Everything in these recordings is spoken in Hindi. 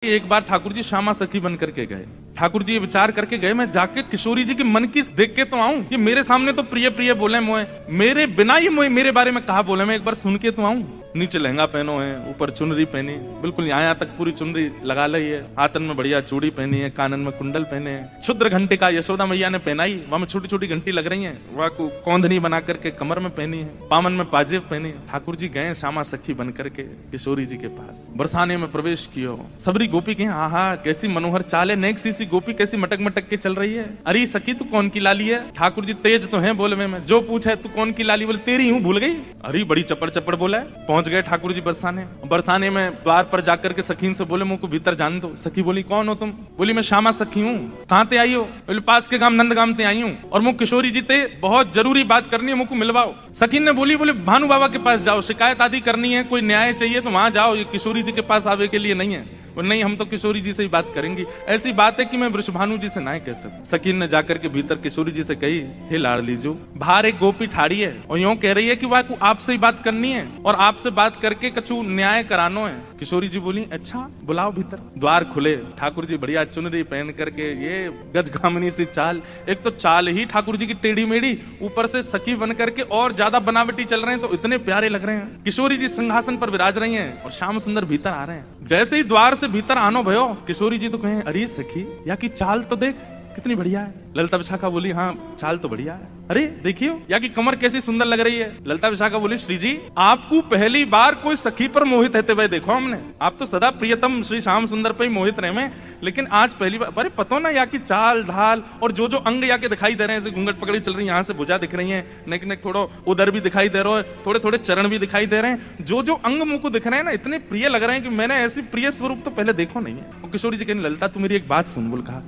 एक बार ठाकुर जी श्यामा सखी बन करके गए। ठाकुर जी ये विचार करके गए, मैं जाके किशोरी जी के मन की देख के तो आऊं। ये मेरे सामने तो प्रिय प्रिय बोले मोए, मेरे बिना ये मोए मेरे बारे में कहा बोले, मैं एक बार सुन के तो आऊं। नीचे लहंगा पहनो है, ऊपर चुनरी पहनी, बिल्कुल यहाँ तक पूरी चुनरी लगा ली है, हाथन में बढ़िया चूड़ी पहनी है, कानन में कुंडल पहने हैं, क्षुद्र घंटे का यशोदा मैया ने पहनाई, वहां में छोटी छोटी घंटी लग रही है, वह कौंधनी बना करके कमर में पहनी है, पामन में पाजेब पहनी। ठाकुर जी गए श्यामा सखी बन करके किशोरी जी के पास, बरसाने में प्रवेश किया। सबरी गोपी के आहा कैसी मनोहर चाल है, नेक सी गोपी कैसी मटक मटक के चल रही है। अरे सखी तू कौन की लाली है? ठाकुर जी तेज तो है बोलवे में, जो पूछे तू कौन की लाली, बोले तेरी हूँ, भूल गई। अरे बड़ी चपड़ चपड़ बोला है। पहुंच गए ठाकुर जी बरसाने में द्वार पर जाकर के सखीन से बोले मुझको भीतर जान दो। सखी बोली कौन हो तुम? बोली मैं श्यामा सखी हूँ। कहाँ ते आई हो? बोले पास के गांव नंदगाम ते आई हूँ, और मुझ किशोरी जी ते बहुत जरूरी बात करनी है, मुझको मिलवाओ। सखीन ने बोली बोले भानु बाबा के पास जाओ, शिकायत आदि करनी है, कोई न्याय चाहिए तो वहां जाओ, ये किशोरी जी के पास आवे के लिए नहीं है। नहीं हम तो किशोरी जी से ही बात करेंगी, ऐसी बात है कि मैं वृषभानु जी से ना कह सकूं। सकीन ने जाकर के भीतर किशोरी जी से कही, हे लाडली जो, बाहर एक गोपी ठाड़ी है और यूं कह रही है कि वह आपसे ही बात करनी है और आपसे बात करके कछु न्याय करानो है। किशोरी जी बोली अच्छा बुलाओ भीतर। द्वार खुले, ठाकुर जी बढ़िया चुनरी पहन करके, ये गजगामिनी सी चाल, एक तो चाल ही ठाकुर जी की टेढ़ी मेढ़ी, ऊपर से सखी बन करके और ज्यादा बनावटी चल रहे हैं, तो इतने प्यारे लग रहे हैं। किशोरी जी सिंहासन पर विराज रही हैं और श्याम सुंदर भीतर आ रहे हैं। जैसे ही द्वार से भीतर आनो भयो, किशोरी जी तो कहें अरे सखी या की चाल तो देख कितनी बढ़िया है। ललिता विशाखा बोली हाँ चाल तो बढ़िया है। अरे देखियो या की कमर कैसी सुंदर लग रही है। ललिता विशाखा बोली श्री जी आपको पहली बार कोई सखी पर मोहित रहते हुए देखो हमने, आप तो सदा प्रियतम श्री श्याम सुंदर पे ही मोहित रहे में, लेकिन आज पहली बार। अरे पता ना या की चाल ढाल और जो जो अंग या के दिखाई दे रहे हैं, घूंघट पकड़ी चल रही है, यहाँ से भुजा दिख रही है, नेक नेक थोड़ा उधर भी दिखाई दे रहा है, थोड़े थोड़े चरण भी दिखाई दे रहे हैं, जो जो अंग मुझ को दिख रहे हैं ना इतने प्रिय लग रहे हैं कि मैंने ऐसी प्रिय स्वरूप तो पहले देखो नहीं है। और किशोरी जी कहने ललिता तू मेरी एक बात सुन। बोल कहा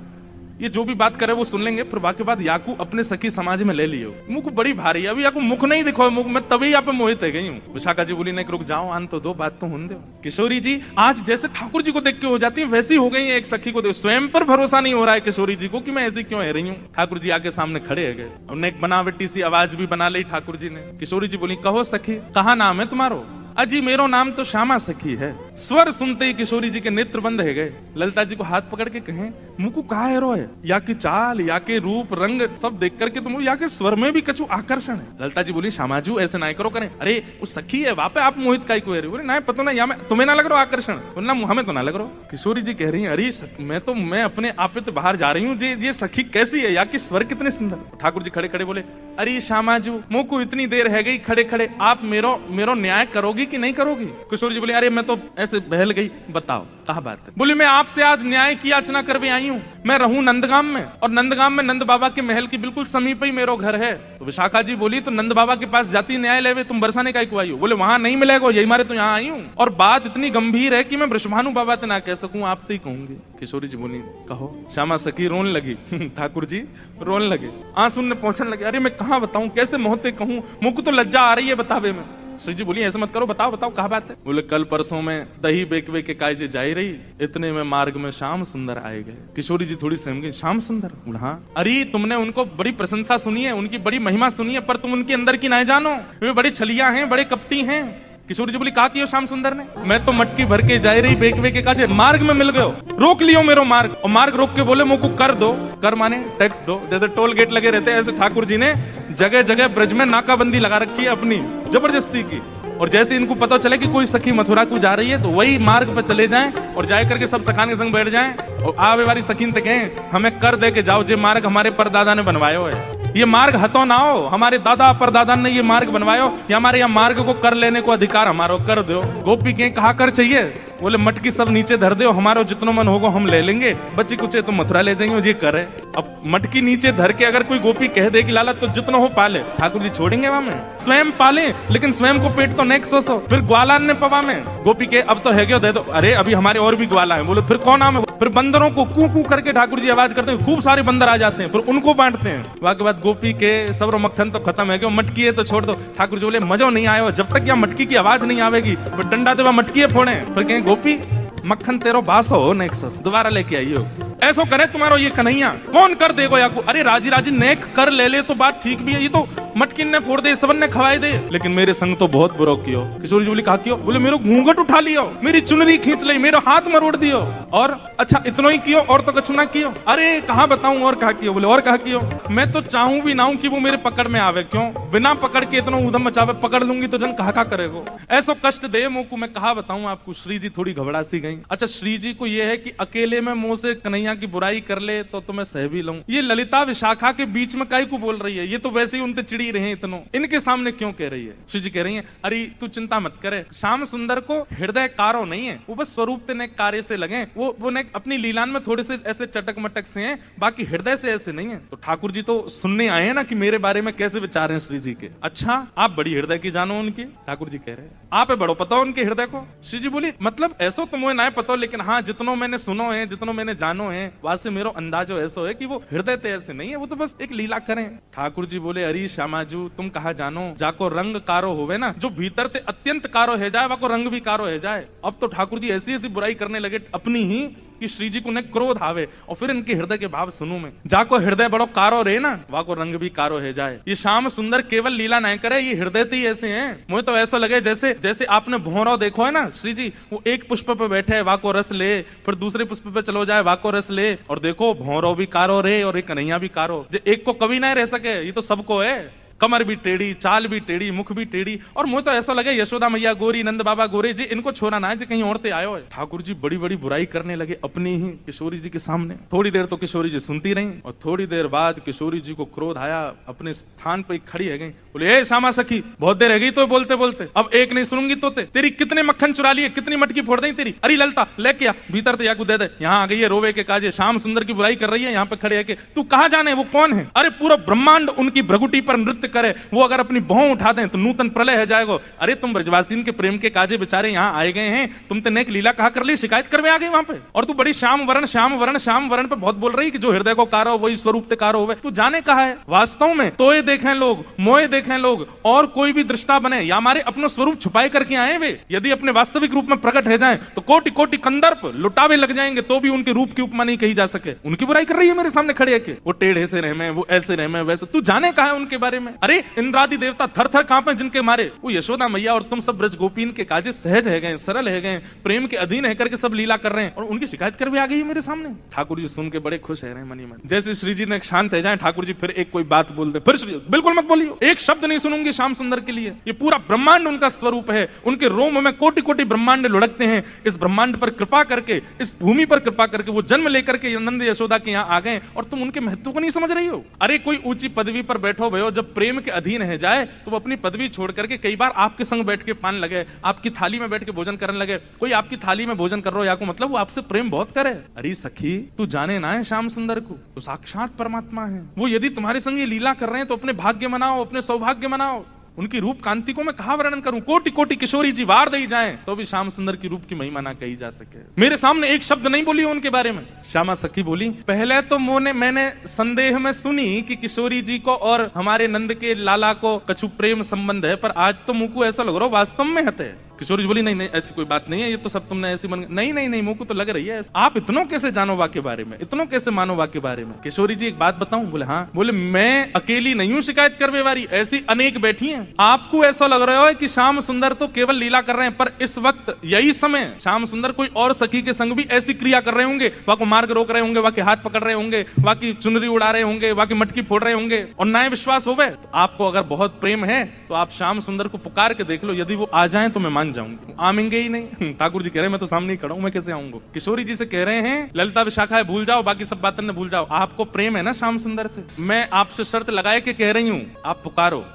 ये जो भी बात करे वो सुन लेंगे, फिर बाकी बात याकू अपने सखी समाज में ले लियो, मुख बड़ी भारी है, अभी याकू मुख नहीं दिखो मुख, मैं तभी यहाँ पे मोहित है गई हूँ। विशाखा जी बोली नहीं रुक जाओ आन तो दो, बात तो होने दो। किशोरी जी आज जैसे ठाकुर जी को देख के हो जाती है वैसी हो गई है, एक सखी को देख स्वयं पर भरोसा नहीं हो रहा है किशोरी जी को कि मैं ऐसी क्यों है रही हूँ। ठाकुर जी आके सामने खड़े है गए, उन्होंने एक बनावटी सी आवाज भी बना ली ठाकुर जी ने। किशोरी जी बोली कहो सखी कहा नाम है तुम्हारो? अजी मेरो नाम तो श्यामा सखी है। स्वर सुनते ही किशोरी जी के नेत्र बंद है गए। ललिता जी को हाथ पकड़ के कहें मुझको कहा है रो है, या की चाल या के रूप रंग सब देख करके तुम या के स्वर में भी कछु आकर्षण है। ललिता जी बोली श्यामाजू ऐसे ना करो करें, अरे वो सखी है वापे आप मोहित का को बोले ना पता ना या मैं तुम्हें ना लग रहा आकर्षण, बोलना हमें तो ना लग रहा। किशोरी जी कह रही है अरे मैं अपने आप पे बाहर जा रही हूँ, ये सखी कैसी है या की स्वर कितने सुंदर। ठाकुर जी खड़े खड़े बोले अरे श्यामाजू मुझ को इतनी देर है गई खड़े खड़े, आप मेरो न्याय करोगी कि नहीं करोगी? किशोरी जी बोली अरे मैं तो ऐसे बहल गई, बताओ कहा बात है? बोली मैं आपसे आज न्याय की याचना करवे आई हूँ, मैं रहूं नंदगाम में और नंदगाम में नंद बाबा के महल के बिल्कुल समीप ही मेरो घर है। तो विशाखा जी बोली तो नंद बाबा के पास जाती न्याय लेवे, तुम बरसाने का आई हो? बोले वहां नहीं मिलेगा, यही मारे तो यहाँ आई हूँ, और बात इतनी गंभीर है कि मैं वृषभानु बाबा से ना कह सकूं, आप तो ही कहूंगी। किशोरी जी बोली कहो। श्यामा सखी रोने लगी ठाकुर जी रोने लगे, आंसू ने पहुंचने लगे। अरे मैं कहाँ बताऊं, कैसे मोहते कहूं, मुझको तो लज्जा आ रही है बतावे में। श्री जी बोली ऐसे मत करो, बताओ बताओ कहा बात है? बोले कल परसों में दही बेकवे के कायजे जाई रही, इतने में मार्ग में श्याम सुंदर आए गए। किशोरी जी थोड़ी सहम गई, श्याम सुंदर? हाँ। अरे तुमने उनको बड़ी प्रशंसा सुनी है, उनकी बड़ी महिमा सुनी है, पर तुम उनके अंदर की ना जानो, वे बड़ी छलिया हैं, बड़े कपटी हैं। किशोरी जी बोली कहा कियो श्याम सुंदर ने? मैं तो मटकी भर के जा रही बेकवे के काजे, मार्ग में मिल गयो, रोक लियो मेरो मार्ग, और मार्ग रोक के बोले मुझको कर दो। कर माने टैक्स दो, जैसे टोल गेट लगे रहते हैं ऐसे ठाकुर जी ने जगह जगह ब्रज में नाकाबंदी लगा रखी है अपनी जबरदस्ती की। और जैसे इनको पता चले कि कोई सखी मथुरा को जा रही है तो वही मार्ग पर चले जाएं और जाए करके सब सखान के संग बैठ जाएं और आवे वाली सखीन तक कहें हमें कर दे के जाओ, जे मार्ग हमारे परदादा ने बनवायो है, ये मार्ग हतो ना हो, हमारे दादा परदादा ने ये मार्ग बनवायो, या हमारे यहाँ मार्ग को कर लेने को अधिकार हमारो, कर दो। गोपी के कहा कर चाहिए? बोले मटकी सब नीचे धर दो, हमारो जितनो मन होगा हम ले लेंगे, बच्ची कुचे तो मथुरा ले जाएंगे, ये करे। अब मटकी नीचे धर के अगर कोई गोपी कह दे कि लाला तो जितनो हो पाले, ठाकुर जी छोड़ेंगे वहां में? स्वयं पाले लेकिन स्वयं को पेट तो नेक सो फिर ग्वालान ने पवा में गोपी के अब तो है क्यों दे दो, अरे अभी हमारे और भी ग्वाला है। बोले फिर कौन आम है? फिर बंदरों को कू कू करके ठाकुर जी आवाज करते हैं, खूब सारे बंदर आ जाते हैं, फिर उनको बांटते हैं। वाके बाद गोपी के सबरो मक्खन तो खत्म है, क्यों मटकी है तो छोड़ दो। ठाकुर जी बोले मजा नहीं आया जब तक यहाँ मटकी की आवाज नहीं आवेगी, फिर डंडा देवा मटकी फोड़े, फिर कहें गोपी मक्खन तेरो बास हो नेक्सस दोबारा लेके आइयो। ऐसो करे तुम्हारो ये कन्हैया कौन कर देगो या को? अरे राजी राजी नेक कर ले तो बात ठीक भी है, ये तो मटकिन ने फोड़ दे, सबन ने खवाए दे, लेकिन मेरे संग तो बहुत बुरा कियो। किशोरी जी बोली कहा क्यों? बोले मेरे घूंघट उठा लियो, मेरी चुनरी खींच ली, मेरा हाथ मरोड़ दियो, और अच्छा इतना ही कियो और तो कछु ना कियो। अरे कहाँ बताऊं और कहा कियो? बोले और कहा कियो? मैं तो चाहूं भी ना हूं कि वो मेरे पकड़ में आवे, क्यों? बिना पकड़ के इतना उधम मचावे, पकड़ लूंगी तो जन कहा करेगो, ऐसा कष्ट दे मोकू, मैं कहा बताऊं आपको। श्री जी थोड़ी घबरा सी गई। अच्छा श्री जी को ये है कि अकेले में मुंह से कन्हैया की बुराई कर ले तो मैं सह भी लूं, ये ललिता विशाखा के बीच में काहे को बोल रही है? ये तो वैसे ही उनसे चिड़ी रहे, इतनो इनके सामने क्यों कह रही है? श्री जी कह रही है अरे तू चिंता मत करे, श्याम सुंदर को हृदय कारो नहीं है, वो बस स्वरूप तेने कार्य से लगे, वो ने अपनी लीलान में थोड़े से ऐसे चटक मटक से हैं, बाकी हृदय से ऐसे नहीं है। तो ठाकुर जी तो सुनने आए हैं ना कि मेरे बारे में कैसे विचार हैं श्री जी के। अच्छा आप बड़ी हृदय की जानो उनकी? ठाकुर जी कह रहे हैं आप बड़ो पता हो उनके हृदय को। श्री जी बोली मतलब ऐसा तो मुझे ना पता, लेकिन हाँ जितनो मैंने सुनो है, जितनो मैंने जानो है, वहां मेरो अंदाजो ऐसा है कि वो हृदय ते ऐसे नहीं है, वो तो बस एक लीला करें। ठाकुर जी बोले अरे श्यामाजू तुम कहा जानो, जाको रंग कारो होवे ना, जो भीतर ते अत्यंत कारो है जाए, वाको रंग भी कारो है जाए। अब तो ठाकुर जी ऐसी ऐसी बुराई करने लगे अपनी ही कि श्री जी को न क्रोध आवे, और फिर इनके हृदय के भाव सुनूं मैं। जाको हृदय बड़ो कारो रे ना, वाको रंग भी कारो है जाए। ये श्याम सुंदर केवल लीला नहीं करे, ये हृदय ही ऐसे हैं। मुझे तो ऐसा लगे जैसे जैसे आपने भौरा देखो है ना श्री जी, वो एक पुष्प पे बैठे है वाको रस ले, फिर दूसरे पुष्प पे चलो जाए वाको रस ले, और देखो भौरो भी कारो रे और एक कन्हैया भी कारो। जो एक को कभी नहीं रह सके, ये तो सबको है, कमर भी टेढ़ी, चाल भी टेढ़ी, मुख भी टेढ़ी, और मुझे तो ऐसा लगे यशोदा मैया गोरी, नंद बाबा गोरे जी, इनको छोड़ा ना है जी कहीं औरतें आयो है। ठाकुर जी बड़ी बड़ी बुराई करने लगे अपनी ही किशोरी जी के सामने। थोड़ी देर तो किशोरी जी सुनती रही, और थोड़ी देर बाद किशोरी जी को क्रोध आया, अपने स्थान पर खड़ी है गई, बोले ए श्यामा सखी बहुत देर रह गई तो बोलते बोलते, अब एक नहीं सुनूंगी तो तेरी कितने मक्खन चुरा लिए, कितनी मटकी फोड़ दी तेरी। अरे ललता लेके आ भीतर तो याकू दे दे, यहाँ आ गई है रोवे के काजे, श्याम सुंदर की बुराई कर रही है, यहाँ पे खड़े है के तू कहाँ जाने, वो कौन है? अरे पूरा ब्रह्मांड उनकी भ्रगुटी पर नृत्य करे, वो अगर अपनी भौं उठा दें तो नूतन प्रलय हो जाएगा। अरे तुम ब्रजवासीन के प्रेम के काजे बेचारे यहाँ आए गए हैं, तुम तो नेक लीला कहा कर ली, शिकायत करवे आ गए वहां पे, और तू बड़ी श्याम वरण श्याम वरण श्याम वरण पे बहुत बोल रही कि जो हृदय को कारो वही स्वरूप ते कारो होवे। तू जाने कहा है वास्तव में तो ये देखें लोग, मोए देखें लोग, और कोई भी दृष्टा बने या हमारे अपना स्वरूप छुपाए करके आए वे, यदि अपने वास्तविक रूप में प्रकट हो जाए तो कोटि कोटि कंदर्प लुटावे लग जाएंगे, तो भी उनके रूप की उपमा नहीं कही जा सके। उनकी बुराई कर रही है मेरे सामने खड़े है, वो टेढ़े से रहे, वो ऐसे रहे, वैसे। तू जाने कहा है उनके बारे में? अरे इंद्रादि देवता थर थर कांपे जिनके मारे, वो यशोदा मैया और तुम सब ब्रज गोपीन के काजे सहज है गए, सरल है गए, प्रेम के अधीन है करके सब लीला कर रहे हैं, और उनकी शिकायत कर भी आ गई मेरे सामने। ठाकुर जी सुन के बड़े खुश है रहे मनी मन। जैसे श्री जी ने शांत है जाए, ठाकुर जी फिर एक कोई बात बोल दे, फिर श्री बिल्कुल मत बोलियो, एक शब्द नहीं सुनूंगी श्याम सुंदर के लिए, ये पूरा ब्रह्मांड उनका स्वरूप है, उनके रोम में कोटि कोटि ब्रह्मांड लुढ़कते हैं, इस ब्रह्मांड पर कृपा करके, इस भूमि पर कृपा करके वो जन्म लेकर के नंद यशोदा के यहाँ आ गए, और तुम उनके महत्व को नहीं समझ रही हो। अरे कोई ऊंची पदवी पर बैठो भयो, जब प्रेम के अधीन है जाए तो वो अपनी पदवी छोड़ करके कई बार आपके संग बैठ के पान लगे, आपकी थाली में बैठ के भोजन करने लगे। कोई आपकी थाली में भोजन कर रहा हो या को मतलब वो आपसे प्रेम बहुत करे। अरे सखी तू जाने ना है श्याम सुंदर को, तो साक्षात परमात्मा है वो। यदि तुम्हारे संग ये लीला कर रहे हैं तो अपने भाग्य मनाओ, अपने सौभाग्य मनाओ। उनकी रूप कांति को मैं कहा वर्णन करूं, कोटि कोटि किशोरी जी वार दे जाएं तो भी श्याम सुंदर की रूप की महिमा ना कही जा सके। मेरे सामने एक शब्द नहीं बोली उनके बारे में। श्यामा सखी बोली पहले तो मैंने संदेह में सुनी कि किशोरी जी को और हमारे नंद के लाला को कछु प्रेम संबंध है, पर आज तो मुझको ऐसा लग रहा हो वास्तव में हते। किशोरी जी बोली नहीं नहीं ऐसी कोई बात नहीं है, ये तो सब तुमने ऐसी मन नहीं नहीं नहीं मुझको तो लग रही है। आप इतनों कैसे जानो वा के बारे में, इतनों कैसे मानो वा के बारे में? किशोरी जी एक बात बताऊं? बोले हाँ। बोले मैं अकेली नहीं हूं शिकायत करवे वाली, ऐसी अनेक बैठी हैं। आपको ऐसा लग रहा है कि श्याम सुंदर तो केवल लीला कर रहे हैं, पर इस वक्त यही समय श्याम सुंदर कोई और सखी के संग भी ऐसी क्रिया कर रहे होंगे, वहां को मार्ग रोक रहे होंगे, वहां के हाथ पकड़ रहे होंगे, वहां की चुनरी उड़ा रहे होंगे, वहां की मटकी फोड़ रहे होंगे, और नए विश्वास होवे तो आपको अगर बहुत प्रेम है तो आप श्याम सुंदर को पुकार के देख लो, यदि वो आ जाए तो मैं मान जाऊंगी। आमेंगे ही नहीं। ठाकुर जी कह रहे हैं मैं तो सामने ही खड़ा हूं, मैं कैसे आऊंगा? किशोरी जी से कह रहे हैं ललिता विशाखा है भूल जाओ, बाकी सब बातें भूल जाओ, आपको प्रेम है ना श्याम सुंदर से, मैं आपसे शर्त लगाए के कह रही हूं आप पुकारो,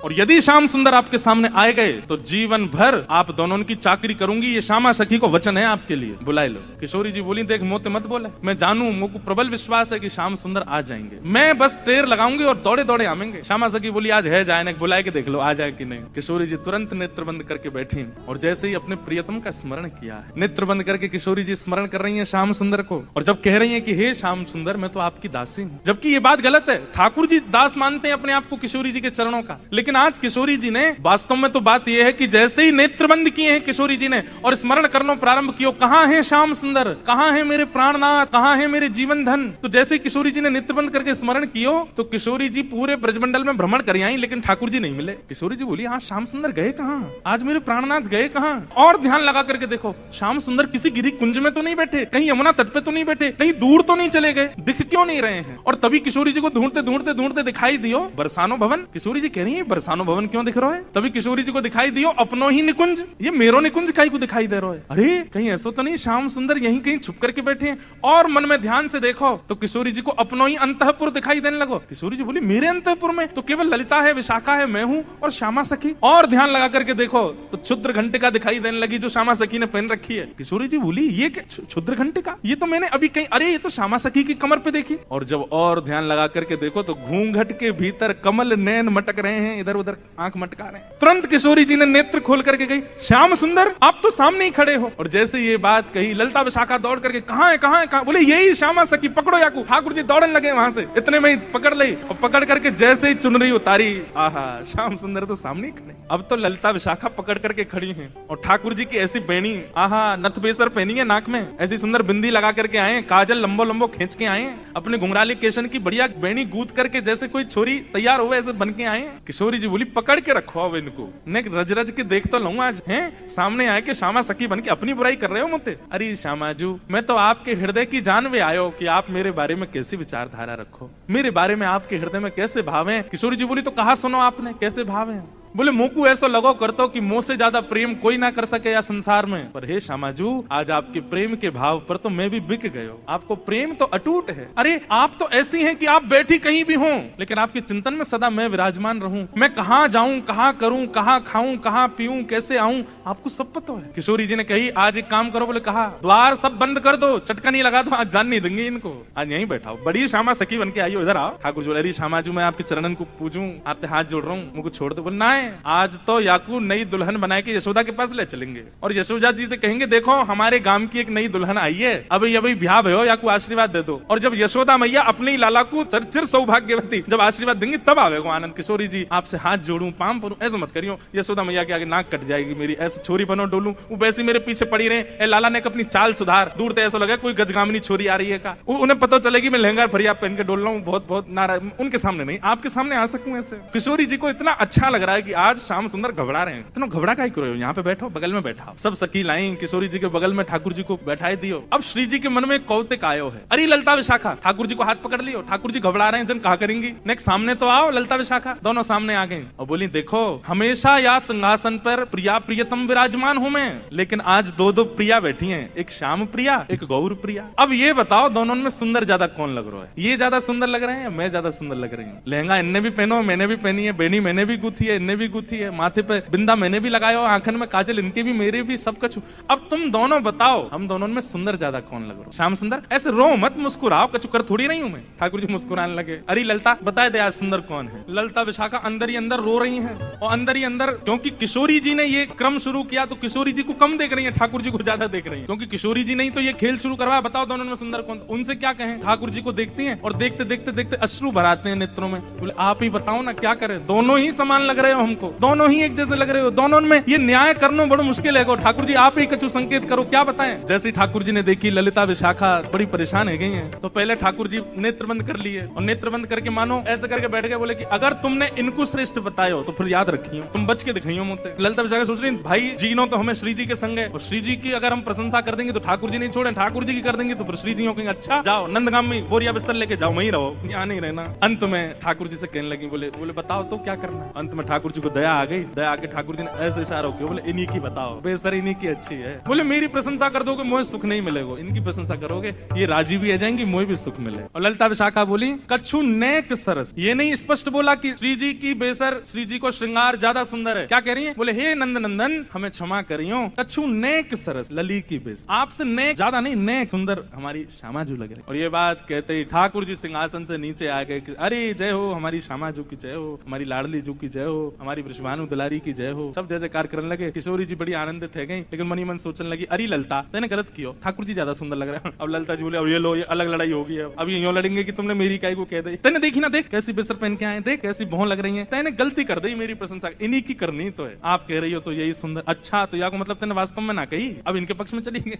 और यदि श्याम सुंदर आपके सामने आए गए तो जीवन भर आप दोनों की चाकरी करूंगी, ये श्यामा सखी को वचन है आपके लिए, बुलाए लो। किशोरी जी बोली देख मोते मत बोले, मैं जानू मुझको प्रबल विश्वास है कि श्याम सुंदर आ जाएंगे, मैं बस टेर लगाऊंगी और दौड़े दौड़े आवेंगे। श्यामा सखी बोली आज है जाए, बुलाए के देख लो आ जाए कि नहीं। किशोरी जी तुरंत नेत्र बंद करके बैठी और जैसे ही अपने प्रियतम का स्मरण किया है, नेत्र बंद करके किशोरी जी स्मरण कर रही है श्याम सुंदर को, और जब कह रही है कि हे श्याम सुंदर मैं तो आपकी दासी हूं, जबकि ये बात गलत है। ठाकुर जी दास मानते हैं अपने आप को किशोरी जी के चरणों का, लेकिन लेकिन आज किशोरी जी ने वास्तव में तो बात यह है कि जैसे ही नेत्रबंद किए हैं किशोरी जी ने और स्मरण करना प्रारंभ किया, कहां है श्याम सुंदर, कहां है मेरे प्राणनाथ, कहां है मेरे जीवन धन। तो जैसे ही किशोरी जी ने नेत्रबंद करके स्मरण किया तो किशोरी जी पूरे ब्रजमंडल में भ्रमण कर आई, लेकिन ठाकुर जी नहीं मिले। किशोरी जी बोली, हाँ श्याम सुंदर गए कहां, आज मेरे प्राणनाथ गए कहां। और ध्यान लगा करके देखो, श्याम सुंदर किसी गिरी कुंज में तो नहीं बैठे, कहीं यमुना तट पे तो नहीं बैठे, कहीं दूर तो नहीं चले गए, दिख क्यों नहीं रहे हैं। और तभी किशोरी जी को ढूंढते ढूंढते ढूंढते दिखाई दियो बरसानो भवन। किशोरी जी कह रही है बरसानो भवन क्यों दिख रहा है। तभी किशोरी जी को दिखाई दियो अपनो ही निकुंज, ये मेरो निकुंज काई को दिखाई दे रहा है। अरे कहीं ऐसा तो नहीं श्याम सुंदर यहीं कहीं छुप करके बैठे हैं। और मन में ध्यान से देखो तो किशोरी जी को अपनो ही अंतःपुर दिखाई देने लगो। किशोरी जी बोली, मेरे अंतःपुर में तो केवल ललिता है, विशाखा है, मैं हूं और श्यामा सखी। और ध्यान लगा करके देखो तो क्षुद्र घंटिका दिखाई देने लगी जो श्यामा सखी ने पहन रखी है। किशोरी जी बोली, ये क्या क्षुद्र घंटिका, ये तो मैंने अभी कहीं, अरे ये तो श्यामा सखी की कमर पे देखी। और जब और ध्यान लगा करके देखो तो घूंघट के भीतर कमल नैन मटक रहे हैं, इधर उधर आंख मटका रहे हैं। तुरंत किशोरी जी ने नेत्र खोल करके गई, श्याम सुंदर आप तो सामने ही खड़े हो। और जैसे ये बात कही ललिता विशाखा दौड़ करके, कहां है कहां है कहां, बोले यही श्यामा सखी, पकड़ो याकू। ठाकुर जी दौड़ने लगे वहां से, इतने में ही पकड़ ली और पकड़ करके जैसे ही चुनरी उतारी, आहा श्याम सुंदर तो सामने ही खड़े। अब तो ललिता विशाखा पकड़ करके खड़ी हैं और ठाकुर जी की ऐसी बेणी, आहा नथ बेसर पहनी है नाक में, ऐसी सुंदर बिंदी लगा करके आए, काजल लंबो लंबो खींच के आए, अपने घुंघराले केशन की बढ़िया बेणी गूंथ करके जैसे कोई छोरी तैयार हो ऐसे बन के आए। किशोरी जी बोली, पकड़ के रखो अब इनको, ने रज रज के देख तो लूं आज हैं, सामने आए के श्यामा सखी बन के अपनी बुराई कर रहे हो मुझे। अरे श्यामाजू, मैं तो आपके हृदय की जान में आयो कि आप मेरे बारे में कैसी विचारधारा रखो, मेरे बारे में आपके हृदय में कैसे भाव है। किशोरी जी बोली, तो कहा सुनो आपने कैसे भाव है। बोले, मुंह को ऐसा लगो करतो कि मुंह से ज्यादा प्रेम कोई ना कर सके या संसार में, पर हे श्यामाजू आज आपके प्रेम के भाव पर तो मैं भी बिक गयो, आपको प्रेम तो अटूट है। अरे आप तो ऐसी हैं कि आप बैठी कहीं भी हो लेकिन आपके चिंतन में सदा मैं विराजमान रहूं, मैं कहां जाऊं, कहां करूं, कहां खाऊं, कहां पीऊं, कैसे आऊं, आपको सब पता है। किशोरी जी ने कही, आज एक काम करो, बोले कहा द्वार सब बंद कर दो, चटका नहीं लगा दो, आज जान नहीं देंगे इनको, आज यहीं बैठाओ। बड़ी श्यामा सखी बन के आई हो, इधर आओ। ठाकुर जी, अरे श्यामाजू मैं आपके चरणन को पूजूं, आपसे हाथ जोड़ रहा हूँ, मुझको छोड़ दो। बोले ना, आज तो याकू नई दुल्हन बना के यशोदा के पास ले चलेंगे और यशोदा जी से कहेंगे, देखो हमारे गांव की एक नई दुल्हन आई है, अभी ब्याह भयो, याकू आशीर्वाद दे दो। और जब यशोदा मैया अपने लाला को चिर सौभाग्यवती जब आशीर्वाद देंगे तब आवेगा आनंद। किशोरी जी आपसे हाथ जोड़ूं, पाम परूं, ऐसा मत करियो, यशोदा मैया के आगे नाक कट जाएगी मेरी, ऐसे छोरी बनो डोलूं, वो वैसे मेरे पीछे पड़ी रहे। लाला ने अपनी चाल सुधार, दूर से ऐसा लगा कोई गजगामिनी छोरी आ रही है का, उन्हें पता चलेगी मैं लहंगा फरिया पहन के डोल रहा हूँ, बहुत बहुत नाराज, उनके सामने नहीं, आपके सामने आ सकूं ऐसे। किशोरी जी को इतना अच्छा लग रहा है कि आज श्याम सुंदर घबरा रहे हैं। इतना घबरा काहे करो, यहाँ पे बैठो, बगल में बैठा। सब सखी लाई किशोरी जी के बगल में, ठाकुर जी को बैठाए दियो। अब श्री जी के मन में कौतिक आयो है, अरे ललिता विशाखा, ठाकुर जी को हाथ पकड़ लियो, ठाकुर जी घबरा रहे हैं, जन कहा करेंगी, नेक्स्ट सामने तो आओ। ललिता विशाखा दोनों सामने आ गई और बोली, देखो हमेशा या सिंहासन पर प्रिया प्रियतम विराजमान हूं मैं, लेकिन आज दो दो प्रिया बैठी हैं, एक श्याम प्रिया एक गौर प्रिया। अब ये बताओ दोनों में सुंदर ज्यादा कौन लग रहा है, ये ज्यादा सुंदर लग रहे हैं या मैं ज्यादा सुंदर लग रही हूँ। लहंगा इनने भी पहनो, मैंने भी पहनी है, बेनी मैंने भी गुथी है, इनने भी गुथी है, माथे पे बिंदा मैंने भी लगाया, आंखन में काजल इनके भी, मेरे भी, सब कुछ। अब तुम दोनों बताओ हम दोनों में सुंदर ज्यादा कौन लग रहा है। श्याम सुंदर, ऐसे रो मत, मुस्कुराओ, कछु कर थोड़ी रही हूं मैं। ठाकुर जी मुस्कुराने लगे, अरे ललिता बताए दे आज सुंदर कौन है। ललिता विशाखा अंदर ही अंदर रो रही हैं और अंदर ही अंदर, क्योंकि किशोरी जी ने ये क्रम शुरू किया तो किशोरी जी को कम देख रही है, ठाकुर जी को ज्यादा देख रही है, क्योंकि किशोरी जी नहीं तो ये खेल शुरू करवाया। बताओ दोनों में सुंदर कौन। उनसे क्या कहें, ठाकुर जी को देखती हैं और देखते देखते देखते अश्रु भराते हैं नेत्रों में। बोले आप ही बताओ ना क्या करें, दोनों ही समान लग रहे हो हमको, दोनों ही एक जैसे लग रहे हो, दोनों में ये न्याय करना बड़ा मुश्किल है। ठाकुर जी आप ही कछु संकेत करो, क्या बताएं। जैसे ठाकुर जी ने देखी ललिता विशाखा बड़ी परेशान हो गई हैं, तो पहले ठाकुर जी नेत्रबंद कर लिए और नेत्रबंद करके मानो ऐसे करके बैठ गए। बोले कि अगर तुमने इनको श्रेष्ठ बतायो तो फिर याद रखियो, तुम बच के दिखाइयो मुझे। ललिता विशाखा सोच रही भाई जीनो तो हमें श्री जी के संग है, और श्री जी की अगर हम प्रशंसा कर देंगे तो ठाकुर जी नहीं छोड़े, ठाकुर जी की कर देंगे तो फिर श्री जी कहेंगे अच्छा जाओ नंदगाम में बोरिया बिस्तर लेके जाओ, वहीं रहो, यहाँ नहीं रहना। अंत में ठाकुर जी से कहने लगी, बोले बताओ तो क्या करना। अंत में ठाकुर जी को दया आ गई, दया आके ठाकुर जी ने ऐसे इशारा किया, बोले इन्हीं की बताओ, बेसर इन्हीं की अच्छी है। बोले मेरी प्रशंसा कर दोगे मुझे सुख नहीं मिलेगा, इनकी प्रशंसा करोगे ये राजी भी आ जाएंगी, मुझे भी सुख मिले। और ललिता विशाखा बोली कछु नेक सरस, ये नहीं स्पष्ट बोला कि श्री जी की बेसर, श्री जी को श्रृंगार ज्यादा सुंदर है। क्या कह रही है, बोले हे नंद नंदन हमें क्षमा करियो, कछु नेक सरस लली की बेस, आपसे नेक ज्यादा नहीं, नेक सुंदर हमारी श्यामाजू लग रही। और ये बात कहते ही ठाकुर जी सिंहासन से नीचे आ गए कि अरे जय हो हमारी श्यामाजू की जय हो, हमारी लाडली जू की जय हो, हमारी हमारी वृषभानु दुलारी की जय हो। सब जय जयकार करने लगे। किशोरी जी बड़ी आनंदित है गई, लेकिन मनी मन सोचने लगी, अरे ललता तैने गलत किया, ठाकुर जी ज्यादा सुंदर लग रहा है। अब ललता जी बोले, अब ये लो, ये अलग लड़ाई होगी, अब ये यूं लड़ेंगे कि तुमने मेरी काय को कह दी। तैने देखी ना, देख कैसी बिस्तर पहन के आए, देख कैसी भौं लग रही है, तैने गलती कर दी, मेरी प्रशंसा इन्हीं की करनी तो है, आप कह रही हो तो यही सुंदर। अच्छा तो या को मतलब तैने वास्तव में ना कही, अब इनके पक्ष में चली गई।